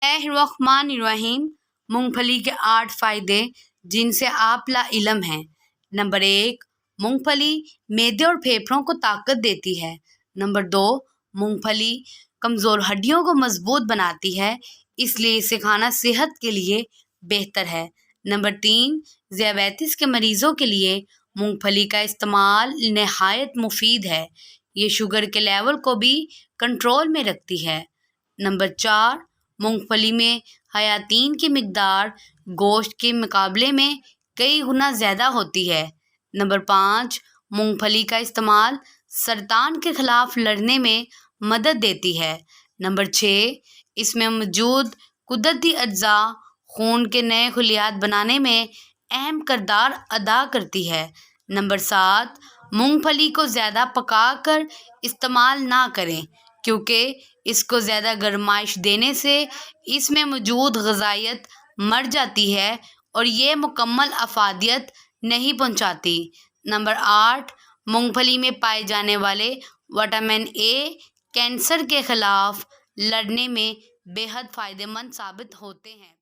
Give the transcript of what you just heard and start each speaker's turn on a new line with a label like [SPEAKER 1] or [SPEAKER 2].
[SPEAKER 1] الرحمن الرحیم۔ مونگ پھلی کے 8 فائدے جن سے آپ لا علم ہیں۔ نمبر 1، مونگ پھلی معدے اور پھیپھڑوں کو طاقت دیتی ہے۔ نمبر 2، مونگ پھلی کمزور ہڈیوں کو مضبوط بناتی ہے، اس لیے اسے کھانا صحت کے لیے بہتر ہے۔ نمبر 3، ذیابیطس کے مریضوں کے لیے مونگ پھلی کا استعمال نہایت مفید ہے، یہ شوگر کے لیول کو بھی کنٹرول میں رکھتی ہے۔ نمبر 4، مونگ پھلی میں ہیاتین کی مقدار گوشت کے مقابلے میں کئی گنا زیادہ ہوتی ہے۔ نمبر 5، مونگ پھلی کا استعمال سرطان کے خلاف لڑنے میں مدد دیتی ہے۔ نمبر 6، اس میں موجود قدرتی اجزاء خون کے نئے خلیات بنانے میں اہم کردار ادا کرتی ہے۔ نمبر 7، مونگ پھلی کو زیادہ پکا کر استعمال نہ کریں کیونکہ اس کو زیادہ گرمائش دینے سے اس میں موجود غذائیت مر جاتی ہے اور یہ مکمل افادیت نہیں پہنچاتی۔ نمبر 8، مونگ پھلی میں پائے جانے والے وٹامن اے کینسر کے خلاف لڑنے میں بے حد فائدہ مند ثابت ہوتے ہیں۔